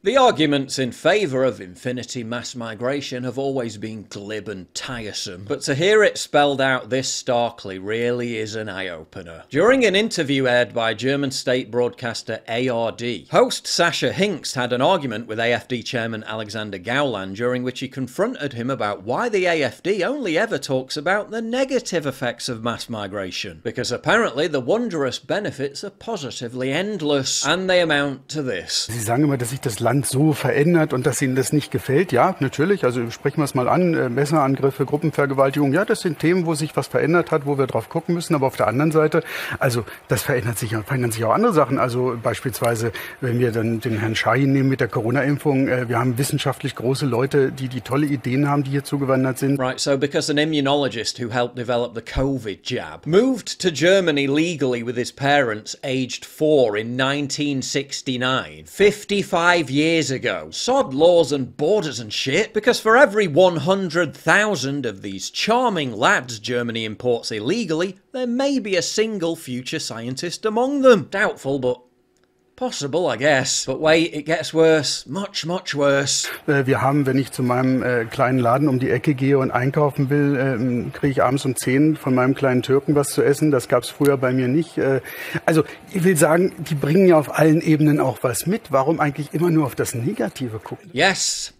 The arguments in favour of infinity mass migration have always been glib and tiresome, but to hear it spelled out this starkly really is an eye-opener. During an interview aired by German state broadcaster ARD, host Sascha Hinks had an argument with AfD chairman Alexander Gauland during which he confronted him about why the AfD only ever talks about the negative effects of mass migration, because apparently the wondrous benefits are positively endless, and they amount to this. Sie sagen immer, dass sich das Land so verändert und dass Ihnen das nicht gefällt. Ja, natürlich, also sprechen wir es mal an, Messerangriffe, Gruppenvergewaltigung, ja, das sind Themen, wo sich was verändert hat, wo wir drauf gucken müssen, aber auf der anderen Seite, also das verändern sich auch andere Sachen, also beispielsweise, wenn wir dann den Herrn Shahin nehmen mit der Corona-Impfung, wir haben wissenschaftlich große Leute, die tolle Ideen haben, die hier zugewandert sind. Right, so because an immunologist who helped develop the COVID jab moved to Germany legally with his parents aged 4 in 1969, 55 years ago. Sod laws and borders and shit, because for every 100,000 of these charming lads Germany imports illegally, there may be a single future scientist among them. Doubtful, but possible, I guess. But wait, it gets worse. Much, much worse. Wir haben, wenn ich zu meinem kleinen Laden um die Ecke gehe und einkaufen will, kriege ich abends um 10 von meinem kleinen Türken was zu essen. Das gab es früher bei mir nicht. Also ich will sagen, die bringen ja auf allen Ebenen auch was mit. Warum eigentlich immer nur auf das Negative gucken? Yes.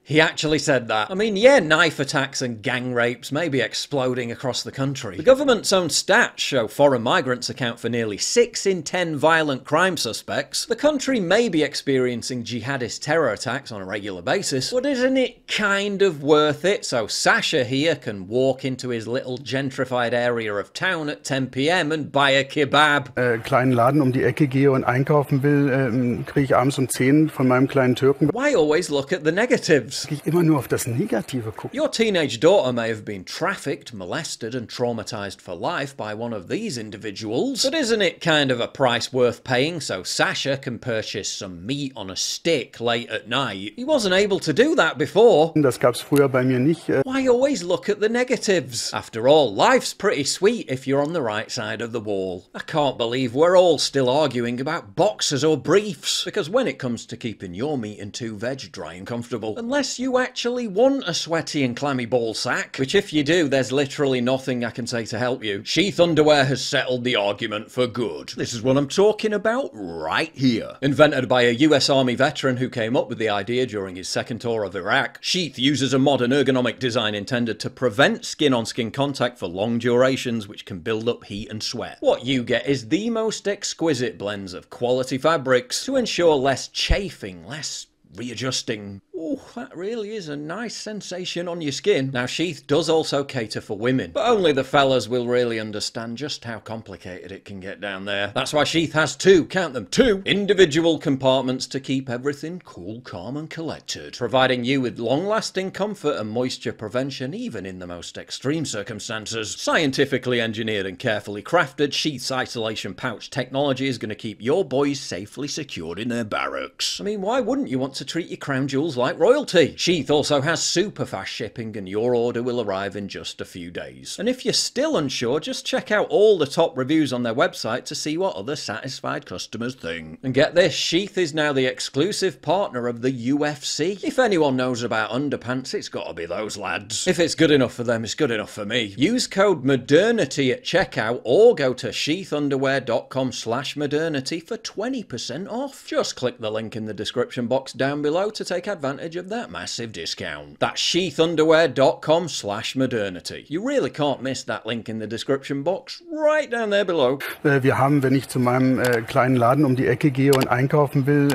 He actually said that. I mean, yeah, knife attacks and gang rapes may be exploding across the country. The government's own stats show foreign migrants account for nearly 6 in 10 violent crime suspects. The country may be experiencing jihadist terror attacks on a regular basis, but isn't it kind of worth it so Sascha here can walk into his little gentrified area of town at 10 PM and buy a kebab? Kleinen Laden um die Ecke gehe und einkaufen will, kriege ich abends um 10 von meinem kleinen Türken. Why always look at the negatives? Immer nur auf das Negative gucken. Your teenage daughter may have been trafficked, molested and traumatized for life by one of these individuals, but isn't it kind of a price worth paying so Sascha can purchase some meat on a stick late at night? He wasn't able to do that before. Das gab's früher bei mir nicht. Why always look at the negatives? After all, life's pretty sweet if you're on the right side of the wall. I can't believe we're all still arguing about boxers or briefs, because when it comes to keeping your meat and 2 veg dry and comfortable, unless you actually want a sweaty and clammy ball sack, which if you do, there's literally nothing I can say to help you. Sheath underwear has settled the argument for good. This is what I'm talking about right here. Invented by a US Army veteran who came up with the idea during his second tour of Iraq, Sheath uses a modern ergonomic design intended to prevent skin-on-skin contact for long durations, which can build up heat and sweat. What you get is the most exquisite blends of quality fabrics to ensure less chafing, less readjusting. Oh, that really is a nice sensation on your skin. Now, Sheath does also cater for women, but only the fellas will really understand just how complicated it can get down there. That's why Sheath has 2, count them, 2 individual compartments to keep everything cool, calm and collected, providing you with long-lasting comfort and moisture prevention even in the most extreme circumstances. Scientifically engineered and carefully crafted, Sheath's isolation pouch technology is going to keep your boys safely secured in their barracks. I mean, why wouldn't you want to treat your crown jewels like royalty? Sheath also has super fast shipping and your order will arrive in just a few days. And if you're still unsure, just check out all the top reviews on their website to see what other satisfied customers think. And get this, Sheath is now the exclusive partner of the UFC. If anyone knows about underpants, it's gotta be those lads. If it's good enough for them, it's good enough for me. Use code MODERNITY at checkout or go to sheathunderwear.com/modernity for 20% off. Just click the link in the description box down below to take advantage of that massive discount. That's sheathunderwear.com/modernity. You really can't miss that link in the description box right down there below. Wir haben, wenn ich zu meinem kleinen Laden um die Ecke gehe und einkaufen will,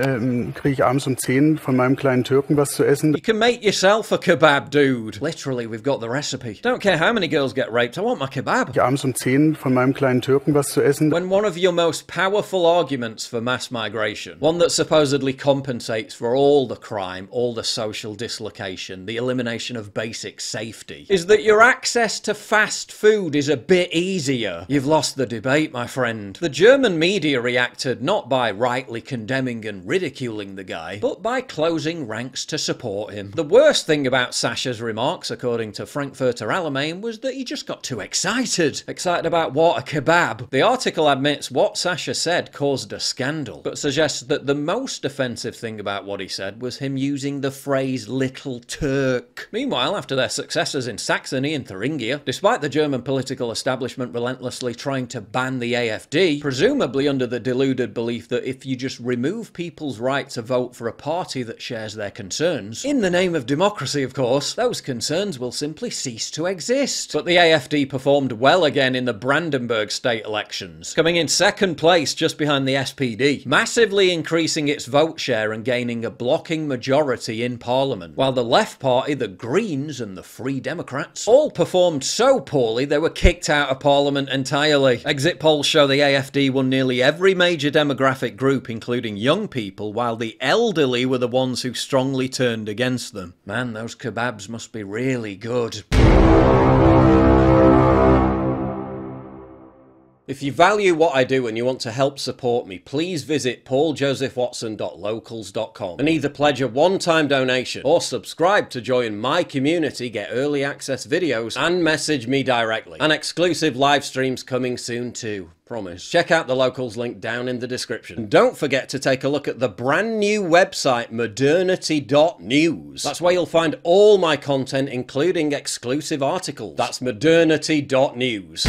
kriege ich abends um 10 von meinem kleinen Türken was zu essen. You can make yourself a kebab, dude. Literally, we've got the recipe. Don't care how many girls get raped, I want my kebab. Abends um 10 von meinem kleinen Türken was zu essen. When one of your most powerful arguments for mass migration, one that supposedly compensates for all the crime, all all the social dislocation, the elimination of basic safety, is that your access to fast food is a bit easier. You've lost the debate, my friend. The German media reacted not by rightly condemning and ridiculing the guy, but by closing ranks to support him. The worst thing about Sasha's remarks, according to Frankfurter Allgemeine, was that he just got too excited. Excited about what? A kebab. The article admits what Sasha said caused a scandal, but suggests that the most offensive thing about what he said was him using the phrase "little Turk." Meanwhile, after their successors in Saxony and Thuringia, despite the German political establishment relentlessly trying to ban the AfD, presumably under the deluded belief that if you just remove people's right to vote for a party that shares their concerns, in the name of democracy of course, those concerns will simply cease to exist. But the AfD performed well again in the Brandenburg state elections, coming in second place just behind the SPD, massively increasing its vote share and gaining a blocking majority in parliament, while the left party, the Greens and the Free Democrats, all performed so poorly they were kicked out of parliament entirely. Exit polls show the AfD won nearly every major demographic group, including young people, while the elderly were the ones who strongly turned against them. Man, those kebabs must be really good. If you value what I do and you want to help support me, please visit pauljosephwatson.locals.com and either pledge a one-time donation or subscribe to join my community, get early access videos, and message me directly. And exclusive live streams coming soon too. Promise. Check out the Locals link down in the description. And don't forget to take a look at the brand new website, modernity.news. That's where you'll find all my content, including exclusive articles. That's modernity.news.